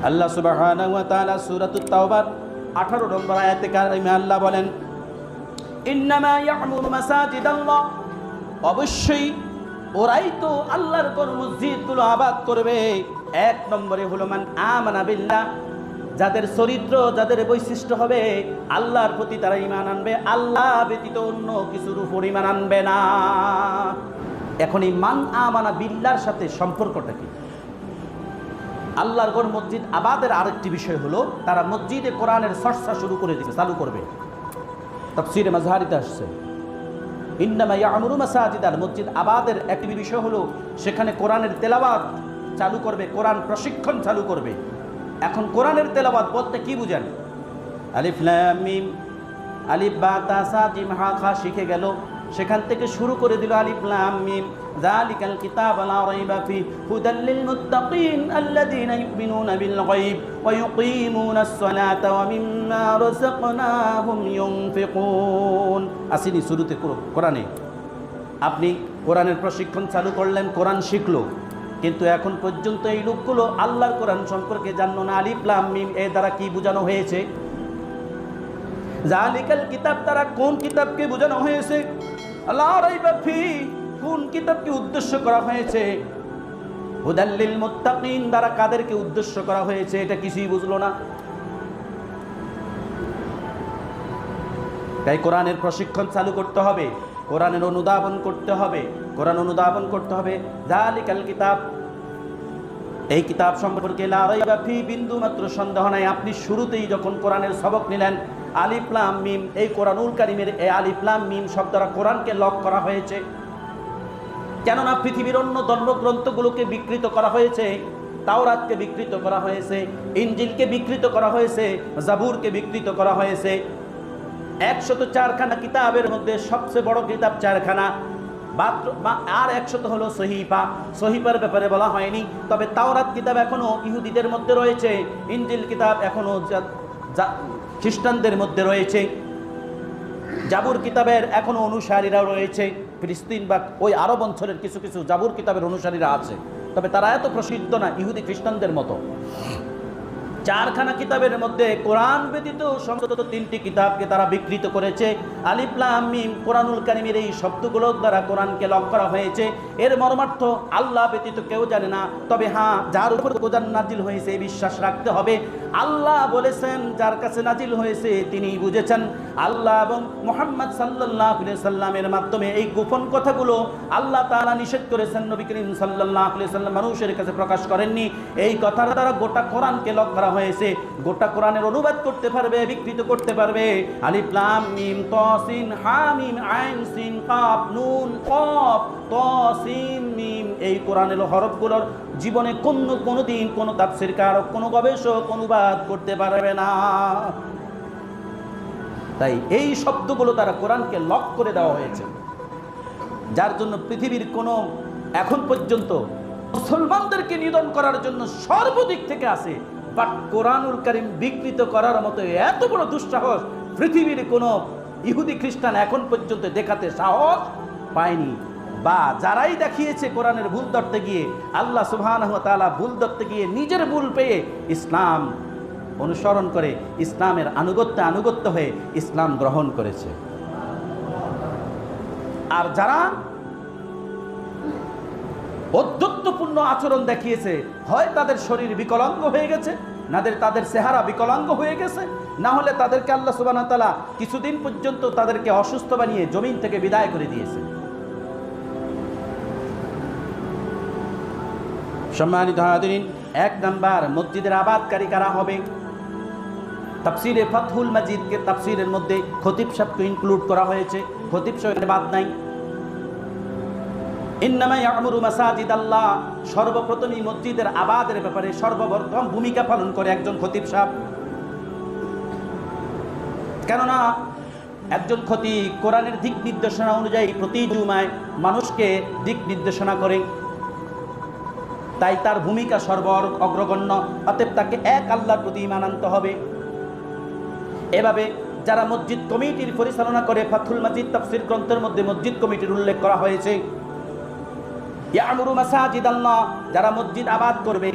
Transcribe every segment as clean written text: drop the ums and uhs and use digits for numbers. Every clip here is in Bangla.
আল্লাহ সুবহানাহু ওয়া তাআলা সূরাতুত তাওবার 18 নম্বর আয়াতে কারিমে আল্লাহ বলেন, ইন্নামা ইয়া'মুরু মাসাজিদাল্লাহ, অবশ্যই ওরাই তো আল্লাহর কোন মসজিদগুলো আবাদ করবে। এক নম্বরে হলো মান আমানা বিল্লাহ, যাদের চরিত্র, যাদের বৈশিষ্ট্য হবে আল্লাহর প্রতি তারা ঈমান আনবে, আল্লাহ ব্যতীত অন্য কিছুর উপর ঈমান আনবে না। এখন এই মান আমানা বিল্লাহর সাথে সম্পর্কটা কি? আল্লাহর ঘর মসজিদ আবাদের আরেকটি বিষয় হলো তারা মসজিদে কোরআনের চর্চা শুরু করে দিবে, চালু করবে। তাফসীরে মাযহারিতে আসছে ইন্নামা ইয়া'মুরু মাসাজিদাল, মসজিদ আবাদের একটি বিষয় হলো সেখানে কোরআনের তেলাওয়াত চালু করবে, কোরআন প্রশিক্ষণ চালু করবে। এখন কোরআনের তেলাওয়াত বলতে কি বুঝেন? আলিফ লাম মিম, আলিফ বা তা সা জিম হা খা শিখে গেল, সেখান থেকে শুরু করে দিল আলিফ লাম মিম, যালিকাল কিতাবু লা রাইবা ফি হুদাল লিল মুত্তাকিন আল্লাযীনা ইউমিনুনা বিল গায়ব ওয়া ইউকিমুনাস সালাতা ওয়া মিম্মা রাযাকনাহুম ইউনফিকুন। আসেনি শুরুতে কোরআনে আপনি কোরআনের প্রশিক্ষণ চালু করলেন, কোরআন শিখলো, কিন্তু এখন পর্যন্ত এই লোকগুলো আল্লাহর কোরআন সম্পর্কে জানো না। আলিফ লাম মিম এর দ্বারা কি বোঝানো হয়েছে? যালিকাল কিতাব দ্বারা কোন কিতাবকে বোঝানো হয়েছে? লা রাইবা ফি, কোন কিতাবকে উদ্দেশ্য করা হয়েছে? হুদাল লিল মুত্তাকিন দ্বারা কাদেরকে উদ্দেশ্য করা হয়েছে? এটা কিছুই বুঝলো না। তাই কোরআনের প্রশিক্ষণ চালু করতে হবে, কোরআনের অনুধাবন করতে হবে, কোরআন অনুধাবন করতে হবে। যালিকাল কিতাব, এই কিতাব সম্পর্কে লা রাইবা ফি, বিন্দু মাত্র সন্দেহ নাই। আপনি শুরুতেই যখন কোরআনের সবক নিলেন আলিফ লাম মিম, এই কোরআনুল কারীমের এই আলিফ লাম মিম শব্দ দ্বারা কোরআনকে লক করা হয়েছে। কেননা পৃথিবীর অন্য ধর্মগ্রন্থগুলোকে বিকৃত করা হয়েছে, তাওরাতকে বিকৃত করা হয়েছে, ইনজিলকে বিকৃত করা হয়েছে, জাবুরকে বিকৃত করা হয়েছে। 104খানা কিতাবের মধ্যে সবচেয়ে বড় কিতাব 4খানা, আর 100 হলো সহিফা। সহিফার ব্যাপারে বলা হয়নি, তবে তাওরাত কিতাব এখনো ইহুদিদের মধ্যে রয়েছে, ইনজিল কিতাব এখনো খ্রিস্টানদের মধ্যে রয়েছে, জাবুর কিতাবের এখনো অনুসারীরা রয়েছে। ফিলিস্তিন বা ওই আরব অঞ্চলের কিছু কিছু জাবুর কিতাবের অনুসারীরা আছে, তবে তারা এত প্রসিদ্ধ না ইহুদি খ্রিস্টানদের মতো। 4খানা কিতাবের মধ্যে কোরআন ব্যতীত সমস্ত 3টি কিতাবকে তারা বিকৃত করেছে। আলিফ লাম মিম কোরআনুল কারীমের এই শব্দগুলো দ্বারা কোরআনকে লক করা হয়েছে। এর মর্মার্থ আল্লাহ ব্যতীত কেউ জানে না, তবে হ্যাঁ যার উপর কোরআন নাজিল হয়েছে এই বিশ্বাস রাখতে হবে। আল্লাহ বলেছেন যার কাছে নাজিল হয়েছে তিনি বুঝেছেন। আল্লাহ এবং মুহাম্মদ সাল্লাল্লাহু আলাইহি সাল্লামের মাধ্যমে এই গোপন কথাগুলো আল্লাহ তাআলা নিষেধ করেছেন, নবী করিম সাল্লাল্লাহু আলাইহি সাল্লাম মানুষের কাছে প্রকাশ করেননি। এই কথার দ্বারা গোটা কোরআনকে লক করা হয়েছে। গোটা কোরআনের অনুবাদ করতে পারবে, বিকৃত করতে পারবে। আলিফ লাম মিম ত সিন হা মিম আইন সিন কাফ নুন কফ ত সিন মিম, এই কোরআনের হরফগুলোর জীবনে কোনোদিন কোনো তাফসীরকার, কোনো গবেষক অনুবাদ করতে পারবে না। তাই এই শব্দগুলো দ্বারা কোরআনকে লক করে দেওয়া হয়েছে, যার জন্য পৃথিবীর কোনো এখন পর্যন্ত মুসলমানদেরকে নিধন করার জন্য সর্বদিক থেকে আসে, বাট কোরআনুল কারীম বিকৃত করার মতো এত বড় দুঃসাহস পৃথিবীর কোনো ইহুদি খ্রিস্টান এখন পর্যন্ত দেখাতে সাহস পায়নি। বা যারাই দেখিয়েছে কোরআনের ভুল ধরতে গিয়ে, আল্লাহ সুবহানাহু ওয়া তাআলা ভুল ধরতে গিয়ে নিজের ভুল পেয়ে ইসলাম অনুসরণ করে ইসলামের আনুগত্য হয়ে ইসলাম গ্রহণ করেছে। আর যারা অধ্যত্বপূর্ণ আচরণ দেখিয়েছে, হয় তাদের শরীর বিকলাঙ্গ হয়ে গেছে, তাদের চেহারা বিকলাঙ্গ হয়ে গেছে, না হলে তাদেরকে আল্লাহ সুবহানাহু ওয়া তাআলা কিছুদিন পর্যন্ত তাদেরকে অসুস্থ বানিয়ে জমিন থেকে বিদায় করে দিয়েছে। সম্মানিত হাজিরিন, 1 নাম্বার মসজিদের আবাদকারী কারা হবে? তাফসীরে ফাতহুল মাজিদকে তাফসীরের মধ্যে খতিব সাহেবকে ইনক্লুড করা হয়েছে, খতিব সাহেবের বাদ নাই। ইন্নামা ইয়া'মুরু মাসাজিদাল্লাহ, সর্বপ্রথমই মসজিদের আবাদের ব্যাপারে সর্বপ্রথম ভূমিকা পালন করে একজন খতিব সাহেব। কেননা একজন খতিব কোরআনের দিক নির্দেশনা অনুযায়ী প্রতি জুমায় মানুষকে দিক নির্দেশনা করে, তাই তার ভূমিকা অগ্রগণ্য। অতএব তাকে এক আল্লাহর প্রতি ঈমান আনতে হবে। এভাবে যারা মসজিদ কমিটির পরিচালনা করে, ফাতহুল মাজিদ তাফসীর গ্রন্থের মধ্যে মসজিদ কমিটির উল্লেখ করা হয়েছে। ইয়া'মুরু মাসাজিদাল্লাহ, যারা মসজিদ আবাদ করবে,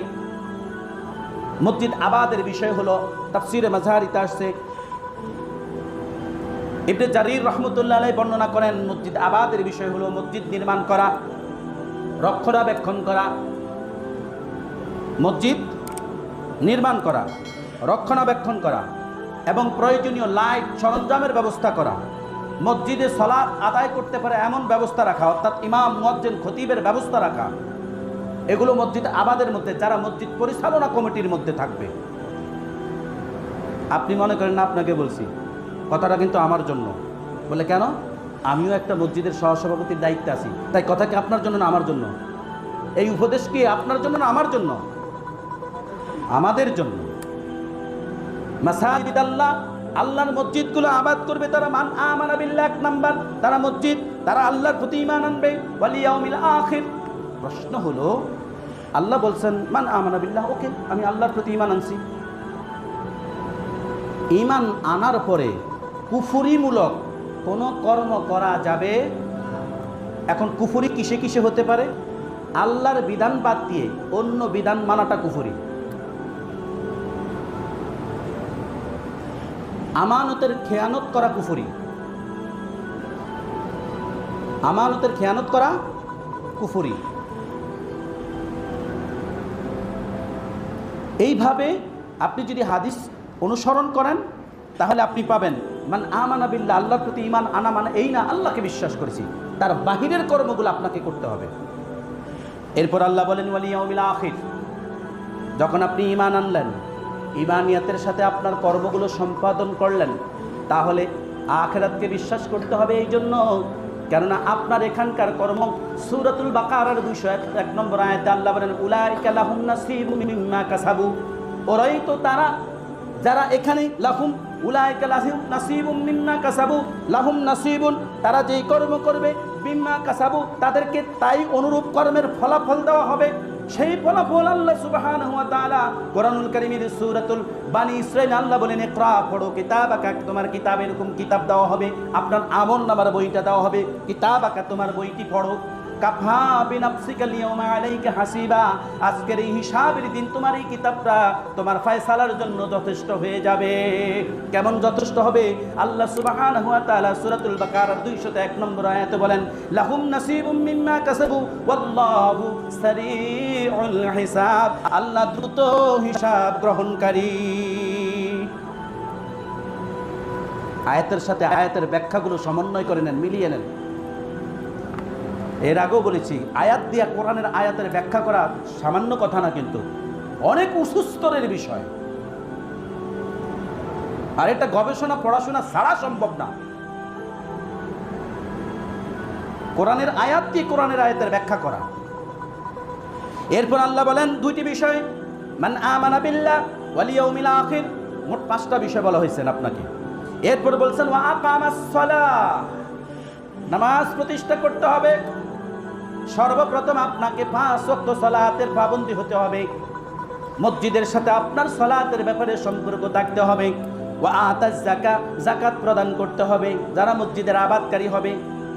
মসজিদ আবাদের বিষয় হলো তাফসিরে মাযহারিতে আসছে, ইবনে জারির রাহমাতুল্লাহ আলাইহি বর্ণনা করেন মসজিদ আবাদের বিষয় হলো মসজিদ নির্মাণ করা, রক্ষণাবেক্ষণ করা, মসজিদ নির্মাণ করা, রক্ষণাবেক্ষণ করা এবং প্রয়োজনীয় লাইট সরঞ্জামের ব্যবস্থা করা, মসজিদে সালাত আদায় করতে পারে এমন ব্যবস্থা রাখা, অর্থাৎ ইমাম, মুয়াজ্জিন, খতিবের ব্যবস্থা রাখা। এগুলো মসজিদ আবাদের মধ্যে, যারা মসজিদ পরিচালনা কমিটির মধ্যে থাকবে। আপনি মনে করেন না আপনাকে বলছি, কথাটা কিন্তু আমার জন্য। বলে কেন? আমিও একটা মসজিদের সহসভাপতির দায়িত্বে আছি, তাই কথা কি আপনার জন্য না আমার জন্য? এই উপদেশ কি আপনার জন্য না আমার জন্য? আমাদের জন্য। মাসাজিদ আল্লাহ, আল্লাহর মসজিদগুলো আবাদ করবে তারা মান আমানা বিল্লাহ, এক নাম্বার তারা মসজিদ, তারা আল্লাহর প্রতি ঈমান আনবে, ওয়াল ইয়াউমিল আখির। প্রশ্ন হলো, আল্লাহ বলছেন মান আমানা বিল্লাহ, ওকে আমি আল্লাহর প্রতি ঈমান আনছি। ঈমান আনার পরে কুফরিমূলক কোনো কর্ম করা যাবে? এখন কুফরি কিসে কিসে হতে পারে? আল্লাহর বিধান বাদ দিয়ে অন্য বিধান মানাটা কুফরি। আমানতের খেয়ানত করা কুফরি, আমানতের খেয়ানত করা কুফরি। এইভাবে আপনি যদি হাদিস অনুসরণ করেন তাহলে আপনি পাবেন মান আমানা বিল্লাহ, আল্লাহর প্রতি ঈমান আনা মানে এই না আল্লাহকে বিশ্বাস করেছি, তার বাহিরের কর্মগুলো আপনাকে করতে হবে। এরপর আল্লাহ বলেন ওয়াল ইয়াউমিল আখির, যখন আপনি ঈমান আনলেন, ঈমানিয়াতের সাথে আপনার কর্মগুলো সম্পাদন করলেন, তাহলে আখিরাতকে বিশ্বাস করতে হবে। এই জন্য কেননা আপনার এখানকার কর্ম, সূরাতুল বাকারার 201 নম্বর আয়াতে আল্লাহ বলেন উলাইকা লাহুম নাসিবুম মিম্মা কাসাবু, ওরাই তো তারা যারা এখানে লাহুম উলাইকা লাহুম নাসিবুম মিম্মা কাসাবু, লাহুম নাসিবুন, তারা যেই কর্ম করবে, মিম্মা কাসাবু, তাদেরকে তাই অনুরূপ কর্মের ফলাফল দেওয়া হবে। সেই ফলাফল আল্লাহ সুবহানাহু ওয়া তাআলা কোরআনুল কারীমের সূরাতুল বানী ইসরাঈল আল্লাহ বলেন ইকরা, পড়ো কিতাবাকা, তোমার কিতাব, এরকম কিতাব দেওয়া হবে, আপনার আমলনামার বইটা দেওয়া হবে, কিতাবাকা, তোমার বইটি পড়ো, কাফা বিনাফসিকা লিয়াউমা আলাইকা হাসিবা, আজকের এই হিসাবের দিন তোমার এই কিতাবটা তোমার ফয়সালার জন্য যথেষ্ট হয়ে যাবে। কেমন যথেষ্ট হবে? আল্লাহ সুবহানাহু ওয়া তাআলা সূরাতুল বাকারার 201 নম্বর আয়াতে বলেন লাহুম নাসিবুম মিম্মা কাসাবু ওয়াল্লাহু সারিউল হিসাব, আল্লাহ দ্রুত হিসাব গ্রহণকারী। আয়াতের সাথে আয়াতের ব্যাখ্যাগুলো সমন্বয় করে নেন, মিলিয়ে নেন। এর আগেও বলেছি, আয়াত দিয়া কোরআনের আয়াতের ব্যাখ্যা করা সামান্য কথা না, কিন্তু অনেক উঁচু স্তরের বিষয়, আর এটা গবেষণা পড়াশোনা ছাড়া সম্ভব না। কোরআনের আয়াত দিয়ে কোরআনের আয়াতের ব্যাখ্যা করা। এরপর আল্লাহ বলেন দুইটি বিষয়, মান আমানা বিল্লাহ ওয়াল ইয়াউমিল আখির, মোট 5টা বিষয় বলা হয়েছে আপনাকে। এরপর বলছেন ওয়া আকামাস সালাহ, নামাজ প্রতিষ্ঠা করতে হবে। সর্বপ্রথম আপনাকে 5 ওয়াক্ত সালাতের পাবন্দী হতে হবে, মসজিদের সাথে আপনার সালাতের ব্যাপারে সম্পর্ক থাকতে হবে। ওয়া আতাজ যাকাত, যাকাত প্রদান করতে হবে। যারা মসজিদের আবাদকারী হবে,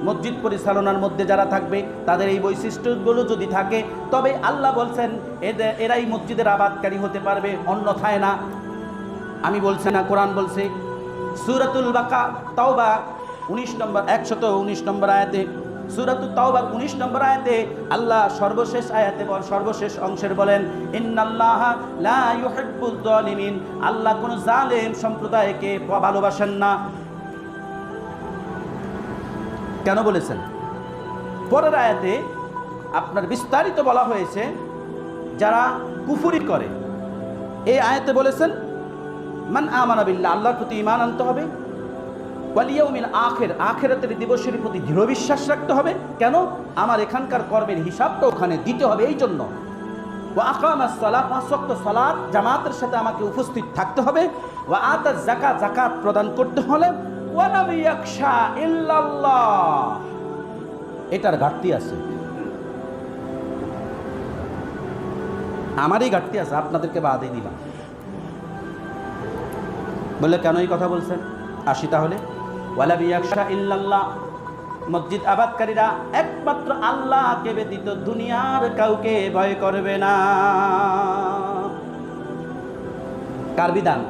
মসজিদ পরিচালনার মধ্যে যারা থাকবে, তাদের এই বৈশিষ্ট্যগুলো যদি থাকে, তবে আল্লাহ বলছেন এরাই মসজিদের আবাদকারী হতে পারবে, অন্যথায় না। আমি বলছি না, কোরআন বলছে সূরাতুল তাওবা 119 নম্বর আয়াতে, সূরাতুত তাওবার 19 নম্বর আয়াতে আল্লাহ সর্বশেষ আয়াতে সর্বশেষ অংশের বলেন ইন্নাল্লাহা লা ইউহিব্বুয যালিমিন, আল্লাহ কোন জালেম সম্প্রদায়কে ভালোবাসেন না। কেন বলেছেন? পরের আয়াতে আপনার বিস্তারিত বলা হয়েছে যারা কুফরি করে। এই আয়াতে বলেছেন মান আমানা বিল্লাহ, আল্লাহর প্রতি ঈমান আনতে হবে, ওয়াল ইয়াউমিল আখির, আখিরাতের দিবসের প্রতি দৃঢ় বিশ্বাস রাখতে হবে। কেন? আমার এখানকার কর্মের হিসাবটা ওখানে দিতে হবে, এই জন্য। ওয়া আকামাস সালাহ, 5 ওয়াক্ত সালাত জামাতের সাথে আমাকে উপস্থিত থাকতে হবে। ওয়া আতাজ যাকাত, যাকাত প্রদান করতে হলে ওয়া লাম ইয়াখশা ইল্লাল্লাহ, এটার ঘাটতি আছে, আমারই ঘাটতি আছে, আপনাদেরকে বাদই দিলাম। বলে কেন এই কথা বলছেন? আসি তাহলে। ওয়ালা বিয়াকশা ইল্লাল্লাহ, মসজিদ আবাদকারীরা একমাত্র আল্লাহকে ব্যতীত দুনিয়ার কাউকে ভয় করবে না। কার বিধান?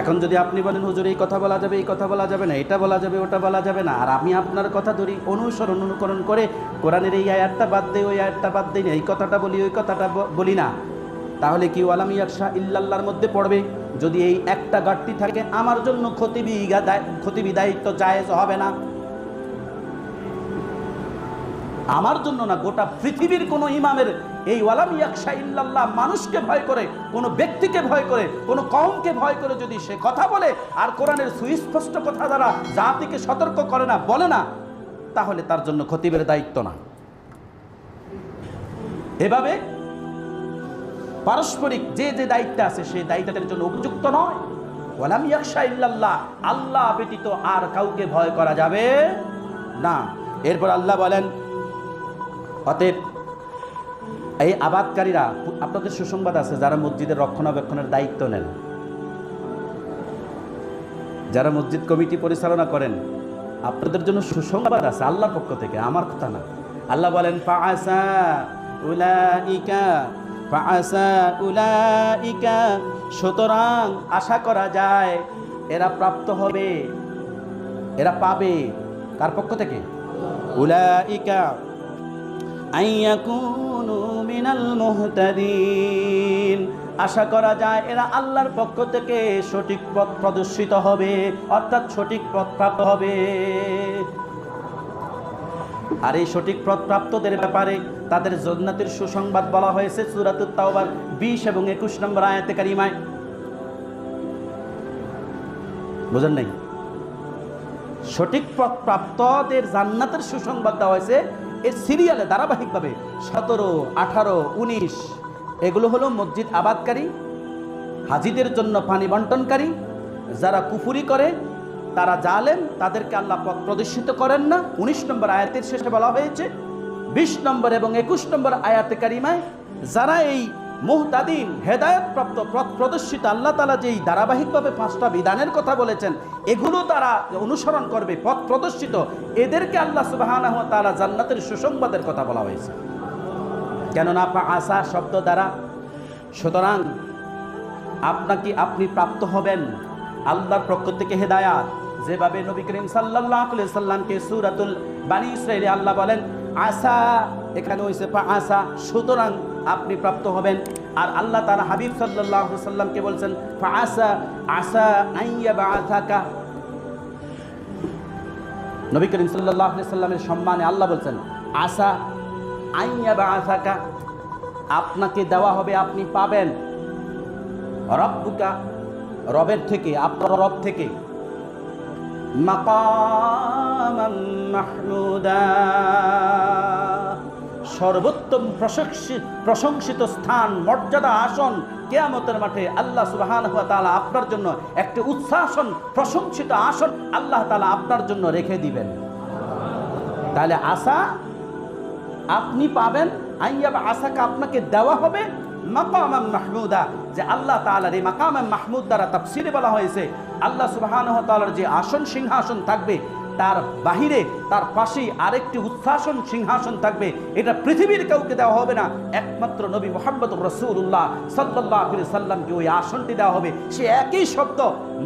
এখন যদি আপনি বলেন হুজুর এই কথা বলা যাবে, এই কথা বলা যাবে না, এটা বলা যাবে, ওটা বলা যাবে না, আর আমি আপনার কথা ধরি অনুকরণ করে কোরআনের এই আয়াতটা বাদ দেই, ওই আয়াতটা বাদ দেই না, এই কথাটা বলি, ওই কথাটা বলি না, তাহলে কি ওয়ালাম ইয়াখশা ইল্লাল্লাহর মধ্যে পড়বে? যদি এই একটা ঘাটতি থাকে, আমার জন্য খতিবি দায়িত্ব জায়েজ হবে না। আমার জন্য না, গোটা পৃথিবীর কোন ইমামের এই ওয়ালাম ইয়াখশা ইল্লাল্লাহ মানুষকে ভয় করে, কোন ব্যক্তিকে ভয় করে, কোন কওমকে ভয় করে যদি সে কথা বলে আর কোরআনের সুস্পষ্ট কথা দ্বারা জাতিকে সতর্ক করে না, বলে না, তাহলে তার জন্য খতিবের দায়িত্ব না। এভাবে পারস্পরিক যে যে দায়িত্ব আছে সেই দায়িত্বের জন্য উপযুক্ত নয়। ওয়ালাম ইয়াখশা ইল্লাল্লাহ, আল্লাহ ব্যতীত আর কাউকে ভয় করা যাবে না। এরপর আল্লাহ বলেন, অতএব এই আবাদকারীরা, আপনাদের সুসংবাদ আছে যারা মসজিদের রক্ষণাবেক্ষণের দায়িত্ব নেন, যারা মসজিদ কমিটি পরিচালনা করেন, আপনাদের জন্য সুসংবাদ আছে আল্লাহর পক্ষ থেকে, আমার কথা না। আল্লাহ বলেন ফাআসা উলাইকা, সুতরাং আশা করা যায় এরা প্রাপ্ত হবে, এরা পাবে কার পক্ষ থেকে? উলাইকা আইয়াকুনু মিনাল মুহতাদিন, আশা করা যায় এরা আল্লাহর পক্ষ থেকে সঠিক পথ প্রদর্শিত হবে, অর্থাৎ সঠিক পথ প্রাপ্ত হবে। আর এই সঠিক পথ প্রাপ্তদের ব্যাপারে তাদের জান্নাতের সুসংবাদ বলা হয়েছে সূরাতুত তাওবার 20 এবং 21 নম্বর আয়াতে কারিমায়। বুঝেন নাই? সঠিক পথ প্রাপ্তদের জান্নাতের সুসংবাদ দেওয়া হয়েছে এর সিরিয়ালে ধারাবাহিকভাবে 17, 18, 19 এগুলো হলো মসজিদ আবাদকারী, হাজিদের জন্য পানি বন্টনকারী, যারা কুফরি করে, তারা জালেম, তাদেরকে আল্লাহ পথ প্রদর্শিত করেন না। 19 নম্বর আয়াতের শেষে বলা হয়েছে। 20 নম্বর এবং 21 নম্বর আয়াতে কারিমায় যারা এই মুহতাদিন, হেদায়েত প্রাপ্ত, পথ প্রদর্শিত, আল্লাহ তাআলা যেই ধারাবাহিকভাবে 5টা বিধানের কথা বলেছেন, এগুলো তারা অনুসরণ করবে, পথ প্রদর্শিত, এদেরকে আল্লাহ সুবহানাহু ওয়া তাআলা জান্নাতের সুসংবাদের কথা বলা হয়েছে। কেননা আশা শব্দ দ্বারা, সুতরাং আপনি প্রাপ্ত হবেন আল্লাহর পক্ষ থেকে হেদায়াত। যেভাবে নবী করিম সাল্লাল্লাহু আলাইহি সাল্লামকে সূরাতুল বানী ইসরাঈলে আল্লাহ বলেন আসা, এখানে হইছে আসা, সুতরাং আপনি প্রাপ্ত হবেন। আর আল্লাহ তাআলা হাবিব সাল্লাল্লাহু আলাইহি সাল্লামকে বলছেন ফাআসা আসা আইয়াবাথাকা। নবী করিম সাল্লাল্লাহু আলাইহি সাল্লামের সম্মানে আল্লাহ বলছেন আসা আইয়াবাথাকা, আপনাকে দেওয়া হবে, আপনি পাবেন, রব্বুকা, রবের থেকে, আপনার রব থেকে, মাকামান মাহমুদা, সর্বোত্তম প্রশংসিত স্থান, মর্যাদা, আসন, কিয়ামতের মাঠে আল্লাহ সুবহানাহু ওয়া তাআলা আপনার জন্য একটি উচ্চাসন, প্রশংসিত আসন আল্লাহ তাআলা আপনার জন্য রেখে দিবেন। তাহলে আশা আপনি পাবেন, আইয়াব আশাকে আপনাকে দেওয়া হবে, মাকামান মাহমুদা, যে আল্লাহ তাআলার এই মাকামান মাহমুদ দ্বারা তাফসীরে বলা হয়েছে আল্লাহ সুবহানাহু ওয়া তাআলার যে আসন সিংহাসন থাকবে, তার বাহিরে তার পাশেই আরেকটি উচ্চাসন সিংহাসন থাকবে। এটা পৃথিবীর কাউকে দেওয়া হবে না, একমাত্র নবী মুহাম্মদুর রাসূলুল্লাহ সাল্লাল্লাহু আলাইহি সাল্লামকে ওই আসনটি দেওয়া হবে। সে একই শব্দ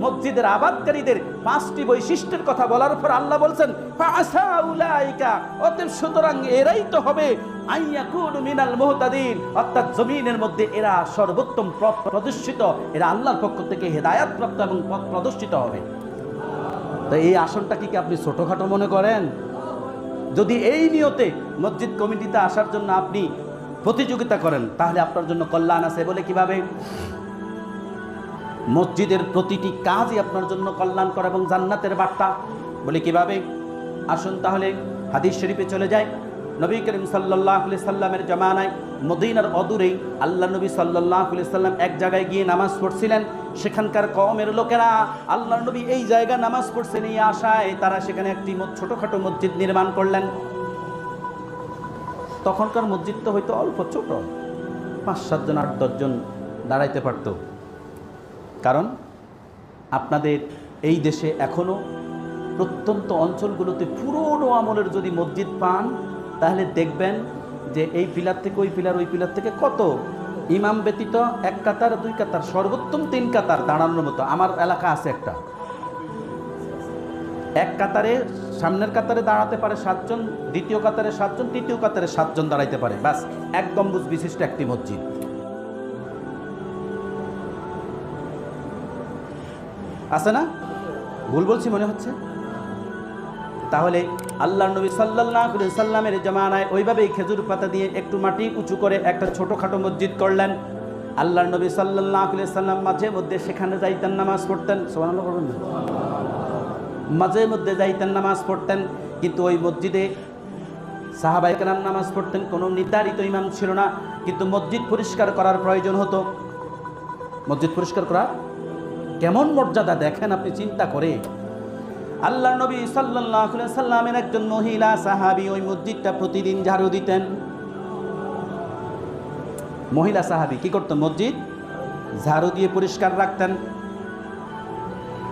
মসজিদের আবাদকারীদের 5টি বৈশিষ্ট্যের কথা বলার পর আল্লাহ বলছেন ফাআসা উলাইকা, অতএব সুতরাং এরাই তো হবে আইয়াকুনু মিনাল মুহতাদিন, অর্থাৎ জমিনের মধ্যে এরা সর্বোত্তম পথ প্রদর্শিত, এরা আল্লাহর পক্ষ থেকে হেদায়েত প্রাপ্ত এবং পথ প্রদর্শিত হবে। তো এই আসনটাকে কি আপনি ছোটখাটো মনে করেন? যদি এই নিয়তে মসজিদ কমিটিতে আসার জন্য আপনি প্রতিযোগিতা করেন, তাহলে আপনার জন্য কল্যাণ আছে। বলে কিভাবে? মসজিদের প্রতিটি কাজই আপনার জন্য কল্যাণ করে এবং জান্নাতের বার্তা। বলে কিভাবে? আসুন তাহলে হাদিস শরীফে চলে যায়। নবী করিম সাল্লাল্লাহু আলাইহি সাল্লামের জামানায় মদিনার অদূরেই আল্লাহ নবী সাল্লাল্লাহু আলাইহি সাল্লাম এক জায়গায় গিয়ে নামাজ পড়ছিলেন। সেখানকার কওমের লোকেরা আল্লাহ নবী এই জায়গায় নামাজ পড়ছেন এই আশায় তারা সেখানে একটি ছোটখাটো মসজিদ নির্মাণ করলেন। তখনকার মসজিদ তো হয়তো অল্প ছোট, 5-7 জন 8-10 জন দাঁড়াইতে পারত। কারণ আপনাদের এই দেশে এখনও প্রত্যন্ত অঞ্চলগুলোতে পুরনো আমলের যদি মসজিদ পান, তাহলে দেখবেন যে এই পিলার থেকে ওই পিলার, ওই পিলার থেকে কত ইমাম ব্যতীত এক কাতার, দুই কাতার, সর্বোত্তম 3 কাতার দাঁড়ানোর মতো আমার এলাকা আছে একটা। এক কাতারে, সামনের কাতারে দাঁড়াতে পারে 7 জন, দ্বিতীয় কাতারে 7 জন, তৃতীয় কাতারে 7 জন দাঁড়াইতে পারে, ব্যাস। এক গম্বুজ বিশিষ্ট একটি মসজিদ। আছে না? ভুল বলছি মনে হচ্ছে? তাহলে আল্লাহর নবী সাল্লাল্লাহু আলাইহি সাল্লামের জামানায় ওইভাবেই খেজুর পাতা দিয়ে একটু মাটি উঁচু করে একটা ছোটোখাটো মসজিদ করলেন। আল্লাহর নবী সাল্লাল্লাহু আলাইহি সাল্লাম মাঝে মধ্যে সেখানে যাইতেন, নামাজ পড়তেন। সুবহানাল্লাহ বলবেন না? মাঝে মধ্যে যাইতেন, নামাজ পড়তেন। কিন্তু ওই মসজিদে সাহাবায়ে কেরাম নামাজ পড়তেন, কোনো নির্ধারিত ইমাম ছিল না। কিন্তু মসজিদ পরিষ্কার করার প্রয়োজন হতো। মসজিদ পরিষ্কার করা কেমন মর্যাদা দেখেন আপনি চিন্তা করে। আল্লাহর নবী সাল্লাল্লাহু আলাইহি সাল্লামের একজন মহিলা সাহাবী ওই মসজিদটা প্রতিদিন ঝাড়ু দিতেন। মহিলা সাহাবী কি করতেন? মসজিদ ঝাড়ু দিয়ে পরিষ্কার রাখতেন।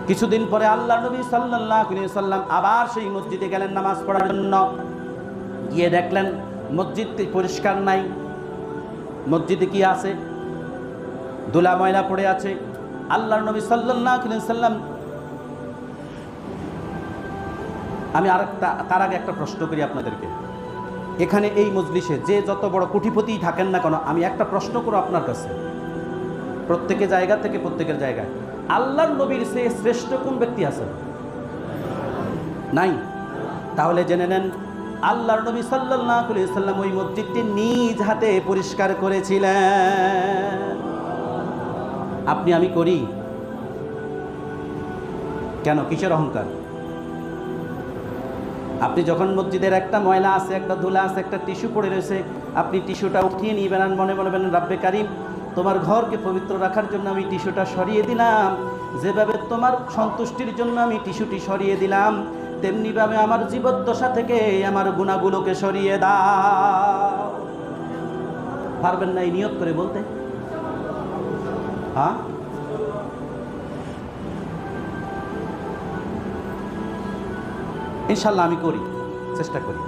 কিছুদিন পরে আল্লাহর নবী সাল্লাল্লাহু আলাইহি সাল্লাম আবার সেই মসজিদে গেলেন নামাজ পড়ার জন্য। গিয়ে দেখলেন মসজিদটি পরিষ্কার নাই। মসজিদে কি আছে? ধুলা ময়লা পড়ে আছে। আল্লাহর নবী সাল্লাল্লাহু আলাইহি সাল্লাম, আমি তার আগে একটা প্রশ্ন করি আপনাদেরকে। এখানে এই মজলিসে যে যত বড় কোটিপতিই থাকেন না কেন, আমি একটা প্রশ্ন করব আপনার কাছে, প্রত্যেকের জায়গা থেকে প্রত্যেকের জায়গায়, আল্লাহর নবীর চেয়ে শ্রেষ্ঠ কোন ব্যক্তি আছেন? নাই? তাহলে জেনে নেন আল্লাহর নবী সাল্লাল্লাহু আলাইহি সাল্লাম ওই মসজিদটি নিজ হাতে পরিষ্কার করেছিলেন। আপনি আমি করি কেন? কিসের অহংকার? আপনি যখন মসজিদের একটা ময়লা আছে, একটা ধুলা আছে, একটা টিস্যু পড়ে রয়েছে, আপনি টিস্যুটা উঠিয়ে নিবেন আর মনে মনে বলেন, রব্বে কারিম, তোমার ঘরকে পবিত্র রাখার জন্য আমি টিস্যুটা সরিয়ে দিলাম। যেভাবে তোমার সন্তুষ্টির জন্য আমি টিস্যুটি সরিয়ে দিলাম, তেমনিভাবে আমার জীবদ্দশা থেকে আমার গুনাহগুলোকে সরিয়ে দাও। পারবেন না এই নিয়ত করে বলতে? হ্যাঁ, ইনশাল্লাহ আমি করি, চেষ্টা করি।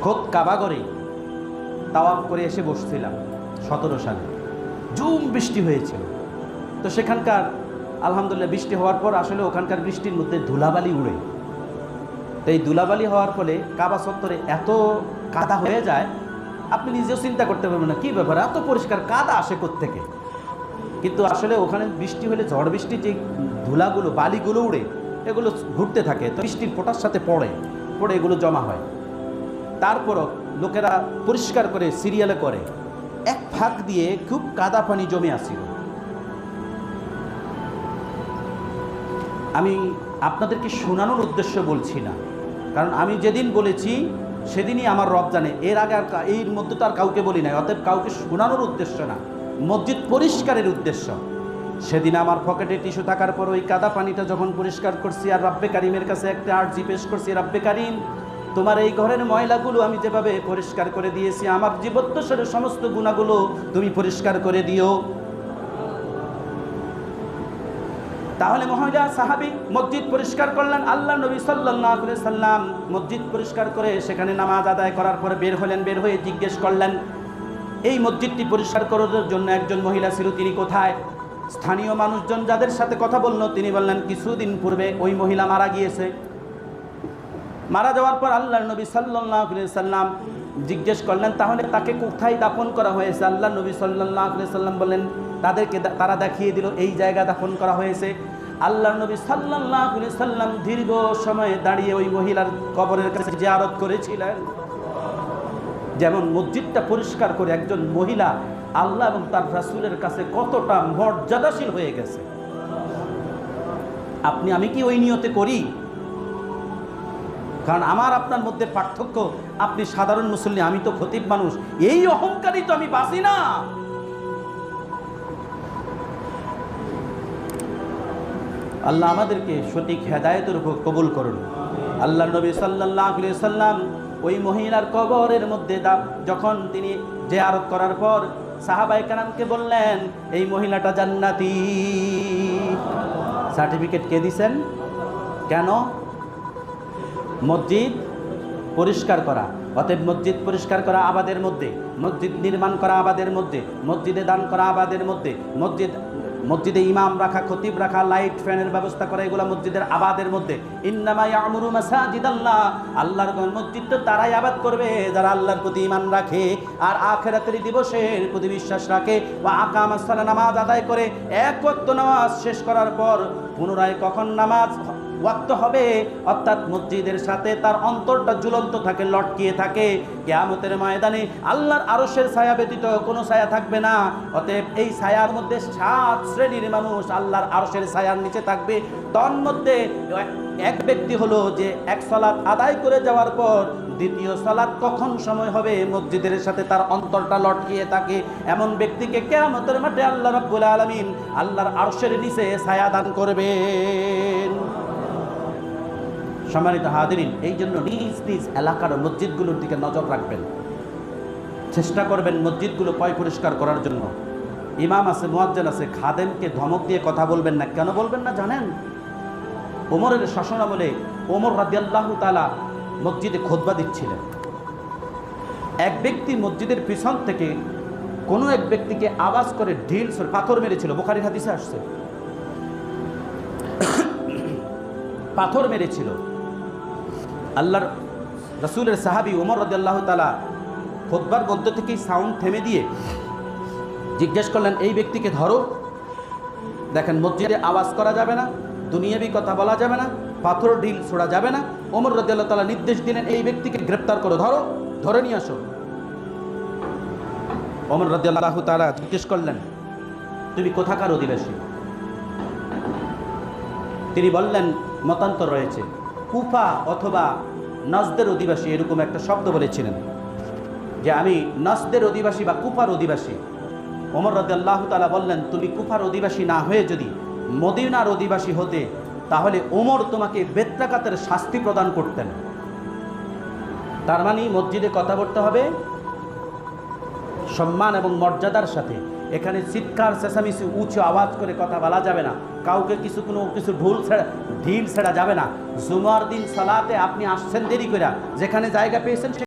খোদ কাবাগরে তাওয়াফ করে এসে বসছিলাম 17 সালে, ঝুম বৃষ্টি হয়েছিল। তো সেখানকার আলহামদুলিল্লাহ বৃষ্টি হওয়ার পর আসলে ওখানকার বৃষ্টির মধ্যে ধুলাবালি উড়ে। তো এই ধুলাবালি হওয়ার ফলে কাবা চত্বরে এত কাদা হয়ে যায়, আপনি নিজেও চিন্তা করতে পারবেন না কি ব্যাপার, এত পরিষ্কার কাদা আসে কোত্থেকে। কিন্তু আসলে ওখানে বৃষ্টি হলে, ঝড় বৃষ্টির যে ধুলাগুলো, বালিগুলো উড়ে, এগুলো ঘুরতে থাকে, তো বৃষ্টির ফোঁটার সাথে পড়ে এগুলো জমা হয়। তারপরও লোকেরা পরিষ্কার করে সিরিয়ালে করে, এক ফাঁক দিয়ে খুব কাদা পানি জমে আসছিল। আমি আপনাদেরকে শোনানোর উদ্দেশ্য বলছি না, কারণ আমি যেদিন বলেছি সেদিনই আমার রব জানে, এর আগে আর এর মধ্যে তো আর কাউকে বলি নাই। অতএব কাউকে শোনানোর উদ্দেশ্য না, মসজিদ পরিষ্কারের উদ্দেশ্য। সেদিন আমার পকেটে টিস্যু থাকার পর ওই কাদা পানিটা যখন পরিষ্কার করছি আর রব্বে কারিমের কাছে একটা আর্জি পেশ করছি, রব্বে কারিম, তোমার এই ঘরের ময়লাগুলো আমি যেভাবে পরিষ্কার করে দিয়েছি, আমার জীবদ্দশার সমস্ত গুনাহগুলো তুমি পরিষ্কার করে দিও। তাহলে মহিলা সাহাবী মসজিদ পরিষ্কার করলেন। আল্লাহ নবী সাল্লাল্লাহু আলাইহি সাল্লাম মসজিদ পরিষ্কার করে সেখানে নামাজ আদায় করার পরে বের হলেন। বের হয়ে জিজ্ঞেস করলেন, এই মসজিদটি পরিষ্কার করার জন্য একজন মহিলা ছিল, তিনি কোথায়? স্থানীয় মানুষজন যাদের সাথে কথা বলল, তিনি বললেন, কিছুদিন পূর্বে ওই মহিলা মারা গিয়েছে। মারা যাওয়ার পর আল্লাহর নবী সাল্লাল্লাহু আলাইহি সাল্লাম জিজ্ঞেস করলেন, তাহলে তাকে কোথায় দাফন করা হয়েছে? আল্লাহ নবী সাল্লাল্লাহু আলাইহি সাল্লাম বললেন, তারা দেখিয়ে দিল এই জায়গা দাফন করা হয়েছে। আল্লাহর নবী সাল্লাল্লাহু আলাইহি সাল্লাম দীর্ঘ সময় দাঁড়িয়ে ওই মহিলার কবরের কাছে জিয়ারত করেছিলেন। যেমন মসজিদটা পরিষ্কার করে একজন মহিলা আল্লাহ এবং তার রাসূলের কাছে কতটা মর্যাদাশীল হয়ে গেছে। আপনি আমি কি ওই নিয়তে করি? কারণ আমার আপনার মধ্যে পার্থক্য, আপনি সাধারণ মুসল্লি, আমি তো খতিব মানুষ, এই অহংকারই তো আমি বাসি না। আল্লাহ আমাদেরকে সঠিক হেদায়েতের উপর কবুল করুন। আল্লাহ নবী সাল্লাল্লাহু আলাইহি সাল্লাম ওই মহিলার কবরের মধ্যে যখন তিনি জিয়ারত করার পর সাহাবায়ে কেরামকে বললেন, এই মহিলাটা জান্নাতি। সার্টিফিকেট কে দিয়েছেন? কেন? মসজিদ পরিষ্কার করা। অতএব মসজিদ পরিষ্কার করা আবাদের মধ্যে, মসজিদ নির্মাণ করা আবাদের মধ্যে, মসজিদে দান করা আবাদের মধ্যে, মসজিদে ইমাম রাখা, খতিব রাখা, লাইট ফ্যানের ব্যবস্থা করা, এগুলো মসজিদের আবাদের মধ্যে। ইন্নামা ইয়ামুরু মাসাজিদাল্লাহ, আল্লাহর মসজিদ তো তারাই আবাদ করবে যারা আল্লাহর প্রতি ঈমান রাখে আর আখিরাতের দিবসের প্রতি বিশ্বাস রাখে। ওয়া আকামাস সালাত, নামাজ আদায় করে এক ওয়াক্ত নামাজ শেষ করার পর পুনরায় কখন নামাজ ওয়াক্ত হবে, অর্থাৎ মসজিদের সাথে তার অন্তরটা ঝুলন্ত থাকে, লটকিয়ে থাকে। কিয়ামতের ময়দানে আল্লাহর আরশের ছায়া ব্যতীত কোনো ছায়া থাকবে না। অতএব এই ছায়ার মধ্যে 7 শ্রেণীর মানুষ আল্লাহর আরশের ছায়ার নিচে থাকবে। তন্মধ্যে এক ব্যক্তি হলো যে এক সালাত আদায় করে যাওয়ার পর দ্বিতীয় সালাত কখন সময় হবে মসজিদের সাথে তার অন্তরটা লটকিয়ে থাকে, এমন ব্যক্তিকে কিয়ামতের মাঠে আল্লাহ রাব্বুল আলামিন আল্লাহর আরশের নিচে ছায়া দান করবেন। সম্মানিত হাজিরিন, এই জন্য নিজ নিজ এলাকার মসজিদগুলোর দিকে নজর রাখবেন, চেষ্টা করবেন মসজিদগুলো পরিষ্কার করার জন্য। ইমাম আছে, মুয়াজ্জিন আছে, খাদেমকে ধমক দিয়ে কথা বলবেন না। কেন বলবেন না জানেন? ওমরের শাসনামলে ওমর রাদিয়াল্লাহু তাআলা মসজিদে খুতবা দিচ্ছিলেন। এক ব্যক্তি মসজিদের পিছন থেকে কোনো এক ব্যক্তিকে আওয়াজ করে ঢিল পাথর মেরেছিল। বুখারীর হাদিসে আসছে, পাথর মেরেছিল। আল্লাহর রাসূলের সাহাবী ওমর রাদিয়াল্লাহু তাআলা খুতবার মধ্য থেকেই সাউন্ড থেমে দিয়ে জিজ্ঞেস করলেন, এই ব্যক্তিকে ধরো। দেখেন, মসজিদে আওয়াজ করা যাবে না, দুনিয়াবি কথা বলা যাবে না, পাথর ঢিল ছোড়া যাবে না। ওমর রাদিয়াল্লাহু তাআলা নির্দেশ দিলেন, এই ব্যক্তিকে গ্রেফতার করো, ধরো, ধরে নিয়ে আসো। ওমর রাদিয়াল্লাহু তাআলা জিজ্ঞেস করলেন, তুমি কোথাকার অধিবাসী? তিনি বললেন, মতান্তর রয়েছে, কুফা অথবা নজদের অধিবাসী, এরকম একটা শব্দ বলেছিলেন যে আমি নজদের অধিবাসী বা কুফার অধিবাসী। ওমর রাদিয়াল্লাহু তাআলা বললেন, তুমি কুফার অধিবাসী না হয়ে যদি মদিনার অধিবাসী হতে, তাহলে ওমর তোমাকে বেত্রাঘাতের শাস্তি প্রদান করতেন। তার মানে মসজিদে কথা বলতে হবে সম্মান এবং মর্যাদার সাথে। এখানে চিৎকার চেঁচামেচি উঁচু আওয়াজ করে কথা বলা যাবে না, কাউকে কিছু ঢিল ছেড়া যাবে না। জুমার দিন সালাতে আপনি আসছেন দেরি করে, যেখানে জায়গা পেয়েছেন